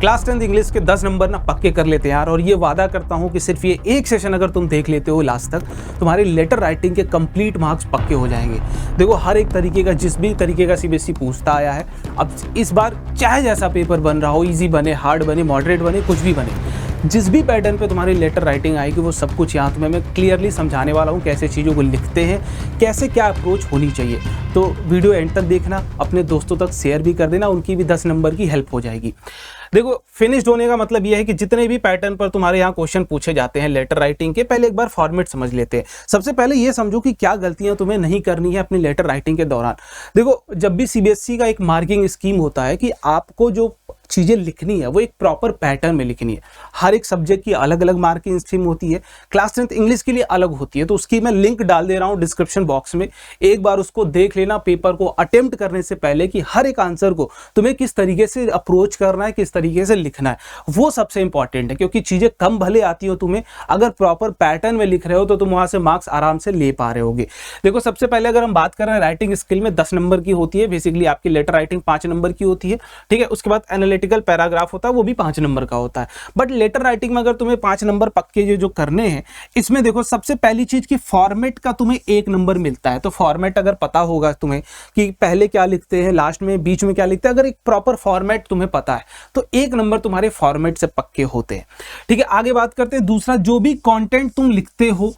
Class 10th English के 10 number ना पक्के कर लेते हैं यार। और ये वादा करता हूँ कि सिर्फ ये एक सेशन अगर तुम देख लेते हो लास्ट तक, तुम्हारे लेटर राइटिंग के कंप्लीट मार्क्स पक्के हो जाएंगे। देखो हर एक तरीके का, जिस भी तरीके का सीबीएसई पूछता आया है, अब इस बार चाहे जैसा पेपर बन रहा हो, ईजी बने, हार्ड बने, मॉडरेट बने, कुछ भी बने, जिस भी पैटर्न पे तुम्हारी लेटर राइटिंग आएगी वो सब कुछ यहाँ तुम्हें मैं क्लियरली समझाने वाला हूँ, कैसे चीज़ों को लिखते हैं, कैसे क्या अप्रोच होनी चाहिए। तो वीडियो एंड तक देखना, अपने दोस्तों तक शेयर भी कर देना, उनकी भी 10 नंबर की हेल्प हो जाएगी। देखो फिनिश्ड होने का मतलब यह है कि जितने भी पैटर्न पर तुम्हारे यहाँ क्वेश्चन पूछे जाते हैं लेटर राइटिंग के, पहले एक बार फॉर्मेट समझ लेते हैं। सबसे पहले ये समझो कि क्या गलतियां तुम्हें नहीं करनी है अपनी लेटर राइटिंग के दौरान। देखो जब भी सीबीएसई का एक मार्किंग स्कीम होता है कि आपको जो चीज़ें लिखनी है वो एक प्रॉपर पैटर्न में लिखनी है। हर एक सब्जेक्ट की अलग अलग मार्किंग स्कीम होती है, क्लास 10th इंग्लिश के लिए अलग होती है। तो उसकी मैं लिंक डाल दे रहा हूँ डिस्क्रिप्शन बॉक्स में, एक बार उसको देख लेना पेपर को अटेम्प्ट करने से पहले कि हर एक आंसर को तुम्हें किस तरीके से अप्रोच करना है, किस तरीके से लिखना है, वो सबसे इंपॉर्टेंट है। क्योंकि चीज़ें कम भले आती हो तुम्हें, अगर प्रॉपर पैटर्न में लिख रहे हो तो तुम वहाँ से मार्क्स आराम से ले पा रहे होगे। देखो सबसे पहले अगर हम बात कर रहे हैं राइटिंग स्किल में 10 नंबर की होती है, बेसिकली आपकी लेटर राइटिंग 5 नंबर की होती है, ठीक है। उसके बाद एनालिटिकल पैराग्राफ होता है, वो भी 5 नंबर का होता है। बट लेटर राइटिंग में अगर तुम्हें 5 नंबर पक्के जो करने हैं, इसमें देखो सबसे पहली चीज की फॉर्मेट का तुम्हें 1 नंबर मिलता है। तो फॉर्मेट अगर पता होगा तुम्हें कि पहले क्या लिखते हैं, लास्ट में, बीच में क्या लिखते हैं, अगर एक प्रॉपर फॉर्मेट तुम्हें पता है तो 1 नंबर तुम्हारे फॉर्मेट से पक्के होते हैं, ठीक है। आगे बात करते हैं दूसरा, जो भी कंटेंट तुम लिखते हो,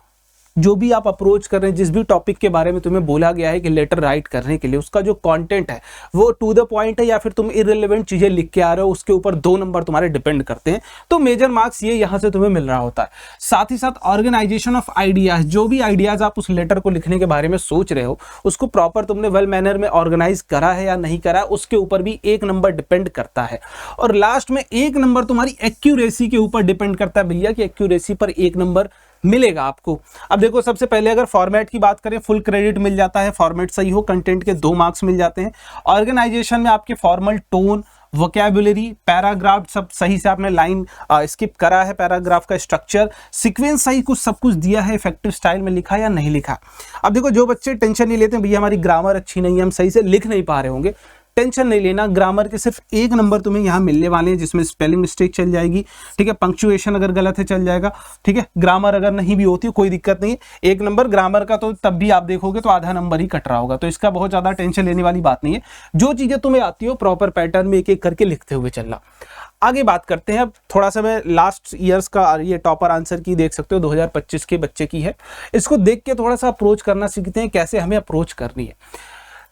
जो भी आप अप्रोच कर रहे हैं, जिस भी टॉपिक के बारे में तुम्हें बोला गया है कि लेटर राइट करने के लिए, उसका जो कंटेंट है वो टू द पॉइंट है या फिर तुम इररिलेवेंट चीजें लिख के आ रहे हो, उसके ऊपर 2 नंबर तुम्हारे डिपेंड करते हैं। तो मेजर मार्क्स ये यहां से तुम्हें मिल रहा होता है। साथ ही साथ ऑर्गेनाइजेशन ऑफ आइडियाज, जो भी आइडियाज आप उस लेटर को लिखने के बारे में सोच रहे हो, उसको प्रॉपर तुमने वेल मैनर में ऑर्गेनाइज करा है या नहीं करा है, उसके ऊपर भी 1 नंबर डिपेंड करता है। और लास्ट में 1 नंबर तुम्हारी एक्यूरेसी के ऊपर डिपेंड करता है भैया, कि एक्यूरेसी पर 1 नंबर मिलेगा आपको। अब देखो सबसे पहले अगर फॉर्मेट की बात करें, फुल क्रेडिट मिल जाता है, फॉर्मेट सही हो, कंटेंट के 2 मार्क्स मिल जाते हैं। ऑर्गेनाइजेशन में आपके फॉर्मल टोन, वोकैबुलरी, पैराग्राफ सब सही से आपने लाइन स्किप करा है, पैराग्राफ का स्ट्रक्चर, सीक्वेंस सही कुछ सब कुछ दिया है, इफेक्टिव स्टाइल में लिखा या नहीं लिखा। अब देखो जो बच्चे टेंशन नहीं लेते भैया हमारी ग्रामर अच्छी नहीं है, हम सही से लिख नहीं पा रहे होंगे, टेंशन नहीं लेना। ग्रामर के सिर्फ 1 नंबर तुम्हें यहाँ मिलने वाले हैं, जिसमें स्पेलिंग मिस्टेक चल जाएगी, ठीक है, पंक्चुएशन अगर गलत है चल जाएगा, ठीक है। ग्रामर अगर नहीं भी होती कोई दिक्कत नहीं है, 1 नंबर ग्रामर का तो तब भी आप देखोगे तो आधा नंबर ही कट रहा होगा, तो इसका बहुत ज्यादा टेंशन लेने वाली बात नहीं है। जो चीजें तुम्हें आती हो प्रॉपर पैटर्न में एक एक करके लिखते हुए चलना। आगे बात करते हैं, अब थोड़ा सा मैं लास्ट ईयर्स का ये टॉपर आंसर की देख सकते हो 2025 के बच्चे की है, इसको देख के थोड़ा सा अप्रोच करना सीखते हैं, कैसे हमें अप्रोच करनी है।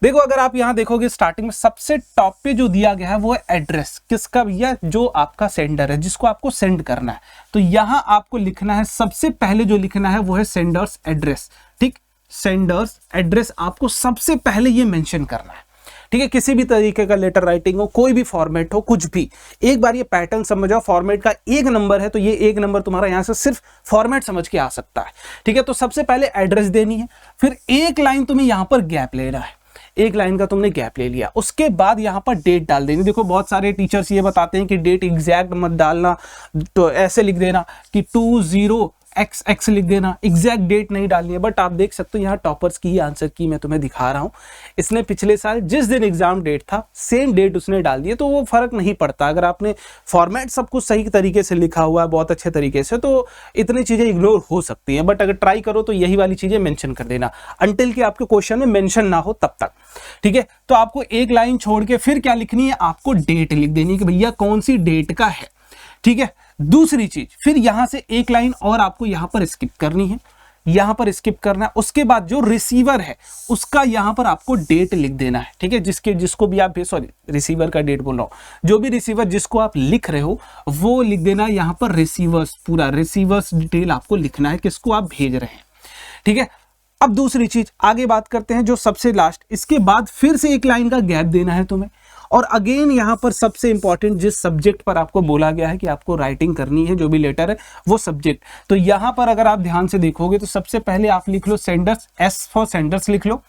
देखो अगर आप यहां देखोगे स्टार्टिंग में सबसे टॉप पे जो दिया गया है वो है एड्रेस, किसका भैया, जो आपका सेंडर है, जिसको आपको सेंड करना है। तो यहां आपको लिखना है, सबसे पहले जो लिखना है वो है सेंडर्स एड्रेस, ठीक, सेंडर्स एड्रेस आपको सबसे पहले ये मेंशन करना है, ठीक है। किसी भी तरीके का लेटर राइटिंग हो, कोई भी फॉर्मेट हो, कुछ भी, एक बार ये पैटर्न समझो, फॉर्मेट का 1 नंबर है तो ये 1 नंबर तुम्हारा यहां से सिर्फ फॉर्मेट समझ के आ सकता है, ठीक है। तो सबसे पहले एड्रेस देनी है, फिर 1 लाइन तुम्हें यहां पर गैप लेना है, 1 लाइन का तुमने गैप ले लिया, उसके बाद यहां पर डेट डाल देनी। देखो बहुत सारे टीचर्स ये बताते हैं कि डेट एग्जैक्ट मत डालना, तो ऐसे लिख देना कि 20XX लिख देना, एग्जैक्ट डेट नहीं डालनी है। बट आप देख सकते हो यहाँ टॉपर्स की आंसर की मैं तुम्हें दिखा रहा हूँ, इसने पिछले साल जिस दिन एग्जाम डेट था सेम डेट उसने डाल दी है, तो वो फर्क नहीं पड़ता। अगर आपने फॉर्मेट सब कुछ सही तरीके से लिखा हुआ है बहुत अच्छे तरीके से, तो इतनी चीजें इग्नोर हो सकती हैं। बट अगर ट्राई करो तो यही वाली चीजें मेंशन कर देना, अनटिल कि आपके क्वेश्चन में मेंशन ना हो तब तक, ठीक है। तो आपको 1 लाइन छोड़ के फिर क्या लिखनी है, आपको डेट लिख देनी है कि भैया कौन सी डेट का है, ठीक है। दूसरी चीज, फिर यहां से 1 लाइन और आपको यहां पर स्किप करनी है, यहां पर स्किप करना है। उसके बाद जो रिसीवर है उसका यहां पर आपको डेट लिख देना है, ठीक है। जिसको भी आप, सॉरी रिसीवर का डेट बोल रहा हूं, जो भी रिसीवर जिसको आप लिख रहे हो वो लिख देना है यहां पर रिसीवर्स, पूरा रिसीवर्स डिटेल आपको लिखना है, किसको आप भेज रहे हैं, ठीक है। अब दूसरी चीज आगे बात करते हैं जो सबसे लास्ट, इसके बाद फिर से 1 लाइन का गैप देना है तुम्हें। और अगेन यहां पर सबसे इंपॉर्टेंट, जिस सब्जेक्ट पर आपको बोला गया है कि आपको राइटिंग करनी है, जो भी लेटर है वो सब्जेक्ट, तो यहां पर अगर आप ध्यान से देखोगे तो सबसे पहले आप लिख लो सेंडर्स, S फॉर सेंडर्स लिख लो,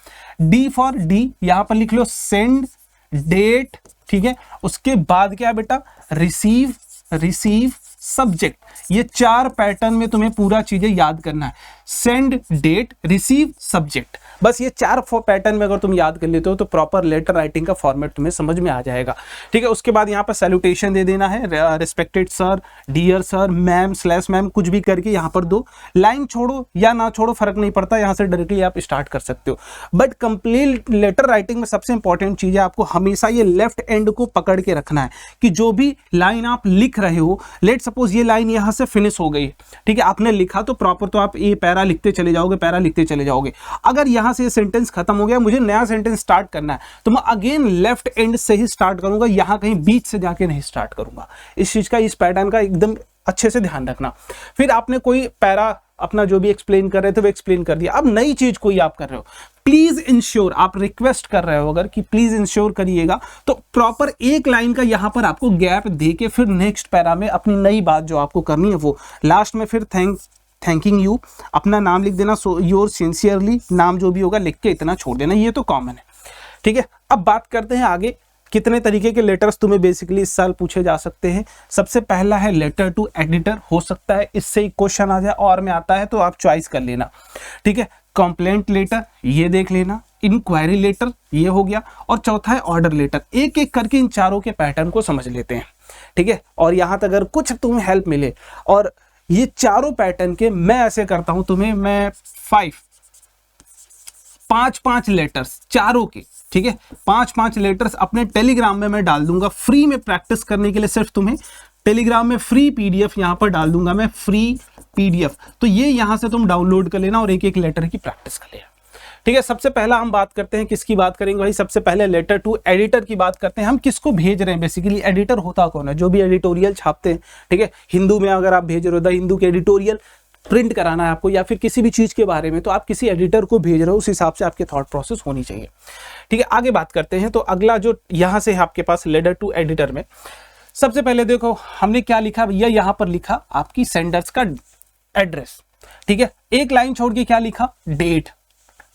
D फॉर डी, यहां पर लिख लो सेंड, डेट, ठीक है। उसके बाद क्या बेटा, रिसीव, सब्जेक्ट, ये 4 पैटर्न में तुम्हें पूरा चीजें याद करना है। Send, date, receive, subject. बस ये 4 पैटर्न में अगर तुम याद कर लेते हो तो प्रॉपर लेटर राइटिंग का फॉर्मेट तुम्हें समझ में आ जाएगा। ठीक है, उसके बाद यहाँ पर सैल्यूटेशन दे देना है, respected sir, dear sir, ma'am, slash ma'am, कुछ भी करके यहाँ पर दो। लाइन छोड़ो या ना छोड़ो फर्क नहीं पड़ता, यहाँ से डायरेक्टली आप स्टार्ट कर सकते हो। बट कंप्लीट लेटर राइटिंग में सबसे इंपॉर्टेंट चीज है, आपको हमेशा ये लेफ्ट एंड को पकड़ के रखना है कि जो भी लाइन आप लिख रहे हो, लेट सपोज ये लाइन यहाँ से फिनिश हो गई, ठीक है, आपने लिखा तो प्रॉपर, तो आप ये पैरा लिखते चले जाओगे, पैरा लिखते चले जाओगे। अगर यहाँ से सेंटेंस खत्म हो गया, मुझे नया सेंटेंस स्टार्ट करना है, तो मैं अगेन लेफ्ट एंड से ही स्टार्ट करूंगा, यहाँ कहीं बीच से जाके नहीं स्टार्ट करूंगा। इस चीज का, इस पैटर्न का एकदम अच्छे से ध्यान रखना। फिर आपने कोई पैरा अपना जो भी एक्सप्लेन कर रहे थे वो एक्सप्लेन कर दिया, अब नई चीज कोई आप कर रहे हो, प्लीज इंश्योर, आप रिक्वेस्ट कर रहे हो अगर कि प्लीज इंश्योर करिएगा, तो प्रॉपर एक लाइन का यहां पर आपको गैप देके फिर नेक्स्ट पैरा में अपनी नई बात जो आपको करनी है वो लास्ट में फिर थैंकिंग यू, अपना नाम लिख देना, योर सिंसियरली, नाम जो भी होगा लिख के इतना छोड़ देना, ये तो कॉमन है। ठीक है, अब बात करते हैं आगे, कितने तरीके के लेटर्स तुम्हें बेसिकली इस साल पूछे जा सकते हैं। सबसे पहला है लेटर टू एडिटर, हो सकता है इससे एक क्वेश्चन आ जाए और में आता है तो आप चॉइस कर लेना। ठीक है, कंप्लेंट लेटर ये देख लेना, इंक्वायरी लेटर ये हो गया, और चौथा है ऑर्डर लेटर। एक एक करके इन चारों के पैटर्न को समझ लेते हैं। ठीक है, और यहां तक अगर कुछ तुम्हें हेल्प मिले, और ये चारों पैटर्न के मैं ऐसे करता हूं तुम्हें, मैं 5 लेटर्स चारों के, ठीक है, 5 लेटर्स अपने टेलीग्राम में मैं डाल दूंगा फ्री में प्रैक्टिस करने के लिए। सिर्फ तुम्हें टेलीग्राम में फ्री पीडीएफ यहां पर डाल दूंगा मैं, फ्री पीडीएफ, तो ये यहां से तुम डाउनलोड कर लेना और एक एक लेटर की प्रैक्टिस कर लेना। ठीक है, सबसे पहला हम बात करते हैं, किसकी बात करेंगे भाई, सबसे पहले लेटर टू एडिटर की बात करते हैं। हम किसको भेज रहे हैं, बेसिकली एडिटर होता कौन है, जो भी एडिटोरियल छापते हैं। ठीक है, हिंदू में अगर आप भेज रहे हो, द हिंदू के एडिटोरियल प्रिंट कराना है आपको, या फिर किसी भी चीज के बारे में, तो आप किसी एडिटर को भेज रहे हो, उस हिसाब से आपके थॉट प्रोसेस होनी चाहिए। ठीक है, आगे बात करते हैं। तो अगला जो यहां से है आपके पास लेटर टू एडिटर में, सबसे पहले देखो हमने क्या लिखा भैया, यहां पर लिखा आपकी सेंडर्स का एड्रेस। ठीक है, एक लाइन छोड़ के क्या लिखा, डेट।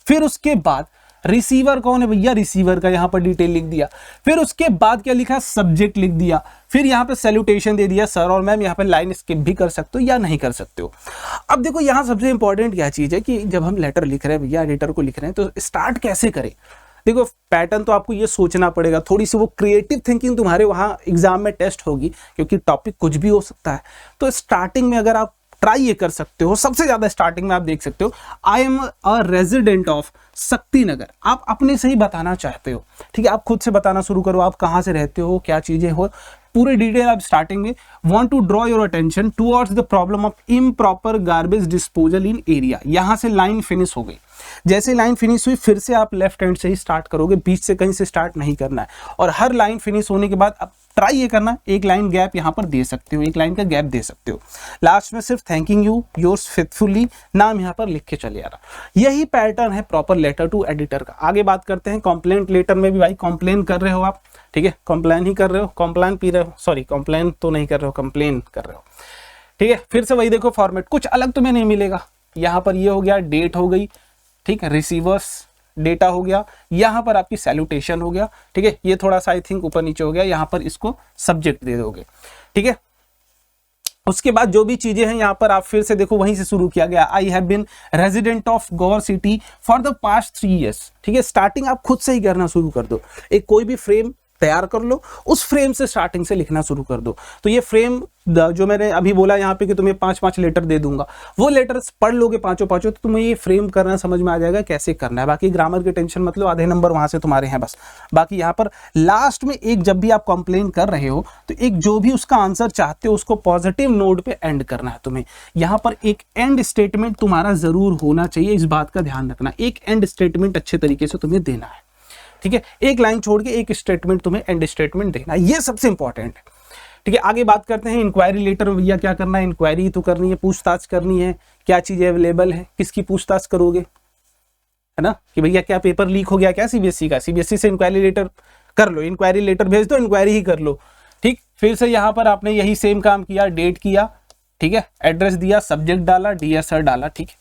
फिर उसके बाद रिसीवर कौन है भैया, रिसीवर का यहां पर डिटेल लिख दिया। फिर उसके बाद क्या लिखा, सब्जेक्ट लिख दिया। फिर यहां पे सैल्यूटेशन दे दिया, सर और मैम। यहां पे लाइन स्किप भी कर सकते हो या नहीं कर सकते हो। अब देखो यहां सबसे इंपॉर्टेंट क्या चीज है कि जब हम लेटर लिख रहे हैं भैया, एडिटर को लिख रहे हैं, तो स्टार्ट कैसे करें। देखो पैटर्न तो आपको ये सोचना पड़ेगा, थोड़ी सी वो क्रिएटिव थिंकिंग तुम्हारे वहां एग्जाम में टेस्ट होगी, क्योंकि टॉपिक कुछ भी हो सकता है। तो स्टार्टिंग में अगर आप ट्राई ये कर सकते हो, सबसे ज्यादा स्टार्टिंग में आप देख सकते हो, I am a resident of Shakti Nagar. आप अपने से ही बताना चाहते हो। ठीक है, आप खुद से बताना शुरू करो, आप कहाँ से रहते हो, क्या चीजें हो, पूरे डिटेल आप स्टार्टिंग में। Want to draw your attention towards the problem of improper garbage disposal in area. यहां से लाइन फिनिश हो गई, जैसे लाइन फिनिश हुई फिर से आप लेफ्ट हैंड से ही स्टार्ट करोगे, बीच से कहीं से स्टार्ट नहीं करना है। और हर लाइन फिनिश होने के बाद अब ट्राई ये करना, एक लाइन गैप यहां पर दे सकते हो, एक लाइन का गैप दे सकते हो। लास्ट में सिर्फ थैंकिंग यू, योर्स फेथफुली, नाम यहां पर लिख के चले आ रहा। यही पैटर्न है प्रॉपर लेटर टू एडिटर का। आगे बात करते हैं कंप्लेंट लेटर में भी। भाई कंप्लेन कर रहे हो आप, ठीक है, कंप्लेन ही कर रहे हो, कंप्लेन पी रहे हो, सॉरी कंप्लेन तो नहीं कर रहे हो, कंप्लेन कर रहे हो। ठीक है, फिर से वही देखो फॉर्मेट, कुछ अलग तुम्हें नहीं मिलेगा। यहां पर ये हो गया, डेट हो गई, ठीक है, रिसीवर्स डेटा हो गया, यहां पर आपकी सैल्यूटेशन हो गया। ठीक है, ये थोड़ा सा आई थिंक ऊपर नीचे हो गया, यहां पर इसको सब्जेक्ट दे दोगे। ठीक है, उसके बाद जो भी चीजें हैं यहां पर आप फिर से देखो, वहीं से शुरू किया गया। I have been resident of Gaur city for the past 3 years। ठीक है, स्टार्टिंग आप खुद से ही करना शुरू कर दो। एक कोई भी फ्रेम तैयार कर लो, उस फ्रेम से स्टार्टिंग से लिखना शुरू कर दो। तो ये फ्रेम जो मैंने अभी बोला यहाँ पे कि तुम्हें 5 लेटर दे दूंगा, वो लेटर्स पढ़ लोगे पांचों, तो तुम्हें ये फ्रेम करना समझ में आ जाएगा कैसे करना है। बाकी ग्रामर की टेंशन मत लो, आधे नंबर वहां से तुम्हारे हैं बस। बाकी यहाँ पर लास्ट में एक, जब भी आप कंप्लेन कर रहे हो तो एक जो भी उसका आंसर चाहते हो उसको पॉजिटिव नोट पे एंड करना है तुम्हें। यहाँ पर एक एंड स्टेटमेंट तुम्हारा जरूर होना चाहिए, इस बात का ध्यान रखना। एक एंड स्टेटमेंट अच्छे तरीके से तुम्हें देना है। ठीक है, एक लाइन छोड़ के एक स्टेटमेंट तुम्हें एंड स्टेटमेंट देना है, ये सबसे इंपॉर्टेंट है। ठीक है, आगे बात करते हैं इंक्वायरी लेटर में। भैया क्या करना है, इंक्वायरी तो करनी है, पूछताछ करनी है, क्या चीजें अवेलेबल है, किसकी पूछताछ करोगे, है ना, कि भैया क्या पेपर लीक हो गया क्या सीबीएसई का, सीबीएसई से इंक्वायरी लेटर कर लो, इंक्वायरी लेटर भेज दो, इंक्वायरी ही कर लो। ठीक, फिर से यहाँ पर आपने यही सेम काम किया, डेट किया, ठीक है, एड्रेस दिया, सब्जेक्ट डाला, डियर सर डाला। ठीक है,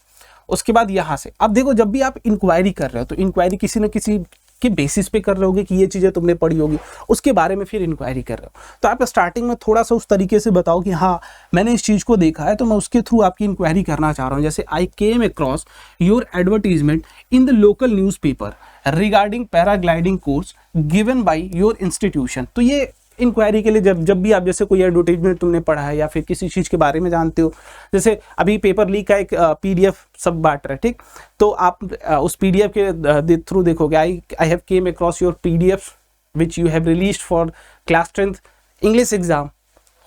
उसके बाद यहाँ से अब देखो, जब भी आप इंक्वायरी कर रहे हो तो इंक्वायरी किसी न किसी के बेसिस पे कर रहे होगे कि ये चीज़ें तुमने पढ़ी होगी, उसके बारे में फिर इंक्वायरी कर रहे हो। तो आप स्टार्टिंग में थोड़ा सा उस तरीके से बताओ कि हाँ मैंने इस चीज़ को देखा है तो मैं उसके थ्रू आपकी इंक्वायरी करना चाह रहा हूँ। जैसे I came across your advertisement in the local newspaper regarding paragliding course given by your institution. तो ये इंक्वायरी के लिए जब भी आप जैसे कोई एडवर्टीजमेंट तुमने पढ़ा है या फिर किसी चीज़ के बारे में जानते हो, जैसे अभी पेपर लीक का एक PDF सब बांट रहे, ठीक, तो आप उस PDF के थ्रू देखोगे I have came across your PDF which you have released for class 10th English exam.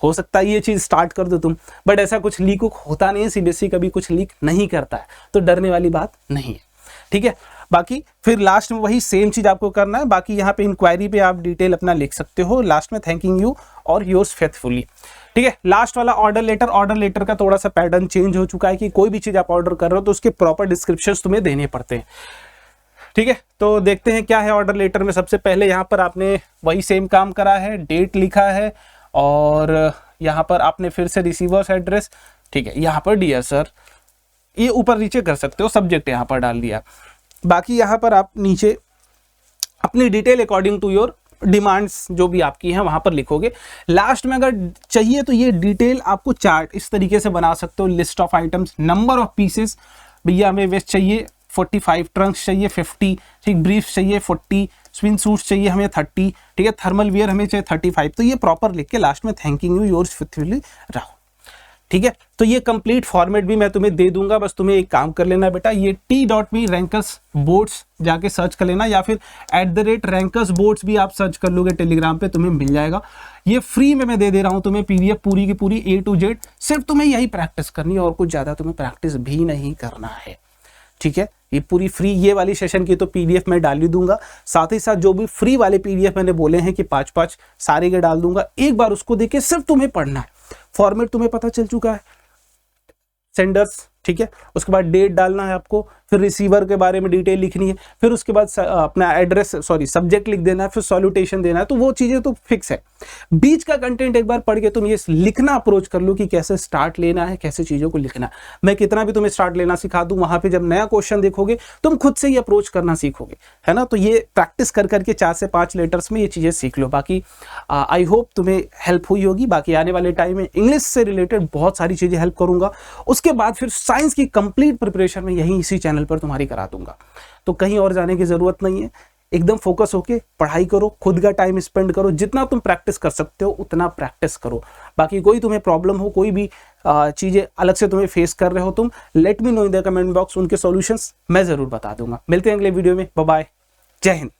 हो सकता है ये चीज़ स्टार्ट कर दो तुम, बट ऐसा कुछ लीक होता नहीं है, CBSE कभी कुछ लीक नहीं करता है, तो डरने वाली बात नहीं है, ठीक है। बाकी फिर लास्ट में वही सेम चीज आपको करना है। बाकी यहाँ पे इंक्वायरी पे आप डिटेल अपना लिख सकते हो, लास्ट में थैंकिंग यू और योर्स फेथफुली, ठीक है। लास्ट वाला ऑर्डर लेटर का थोड़ा सा पैटर्न चेंज हो चुका है कि कोई भी चीज आप ऑर्डर कर रहे हो तो उसके प्रॉपर डिस्क्रिप्शंस तुम्हें देने पड़ते हैं, ठीक है। तो देखते हैं क्या है ऑर्डर लेटर में। सबसे पहले यहाँ पर आपने वही सेम काम करा है, डेट लिखा है और यहाँ पर आपने फिर से रिसीवर्स एड्रेस, ठीक है, यहाँ पर डियर सर, ये ऊपर नीचे कर सकते हो, सब्जेक्ट यहाँ पर डाल दिया। बाकी यहाँ पर आप नीचे अपनी detail according to your demands जो भी आपकी हैं वहाँ पर लिखोगे। लास्ट में अगर चाहिए तो ये डिटेल आपको चार्ट इस तरीके से बना सकते हो, list of items, number of pieces, भैया हमें वेस्ट चाहिए 45, ट्रंक्स चाहिए 50, ठीक, ब्रीफ चाहिए 40, स्विम सूट्स चाहिए हमें 30, ठीक है, थर्मल वियर हमें चाहिए 35। तो ये प्रॉपर लिख के लास्ट में thanking you yours faithfully Rahul, ठीक है। तो ये कंप्लीट फॉर्मेट भी मैं तुम्हें दे दूंगा, बस तुम्हें एक काम कर लेना बेटा, ये t.me रैंकर्स बोर्ड्स जाके सर्च कर लेना या फिर @रैंकर्स बोर्ड्स भी आप सर्च कर लोगे टेलीग्राम पे, तुम्हें मिल जाएगा। ये फ्री में मैं दे दे रहा हूं तुम्हें PDF पूरी की पूरी A to Z, सिर्फ तुम्हें यही प्रैक्टिस करनी है और कुछ ज्यादा तुम्हें प्रैक्टिस भी नहीं करना है, ठीक है। ये पूरी फ्री, ये वाली सेशन की तो PDF मैं डाल ही दूंगा, साथ ही साथ जो भी फ्री वाले PDF मैंने बोले हैं कि 5-5 सारे के डाल दूंगा, एक बार उसको देख के सिर्फ तुम्हें पढ़ना है। फॉर्मेट तुम्हें पता चल चुका है, सेंडर्स, ठीक है, उसके बाद डेट डालना है आपको, फिर रिसीवर के बारे में डिटेल लिखनी है, फिर उसके बाद अपना एड्रेस सब्जेक्ट लिख देना है, फिर सॉल्यूटेशन देना है, तो वो चीजें तो फिक्स है। बीच का कंटेंट एक बार पढ़ के तुम ये लिखना अप्रोच कर लो कि कैसे स्टार्ट लेना है, कैसे चीजों को लिखना है। मैं कितना भी तुम्हें स्टार्ट लेना सिखा दूं, वहां पे जब नया क्वेश्चन देखोगे तुम खुद से ही अप्रोच करना सीखोगे, है ना। तो ये प्रैक्टिस कर करके 4 से 5 लेटर्स में ये चीजें सीख लो। बाकी आई होप तुम्हें हेल्प हुई होगी। बाकी आने वाले टाइम में इंग्लिश से रिलेटेड बहुत सारी चीजें हेल्प करूंगा, उसके बाद फिर साइंस की कंप्लीट प्रिपरेशन में यहीं इसी चैनल पर तुम्हारी करा दूंगा। तो कहीं और जाने की जरूरत नहीं है, एकदम फोकस होके पढ़ाई करो, खुद का टाइम स्पेंड करो, जितना तुम प्रैक्टिस कर सकते हो उतना प्रैक्टिस करो। बाकी कोई तुम्हें प्रॉब्लम हो, कोई भी चीजें अलग से तुम्हें फेस कर रहे हो तुम, let me know in the comment box, उनके सॉल्यूशंस मैं जरूर बता दूंगा। मिलते हैं अगले वीडियो में, बाय बाय, जय हिंद।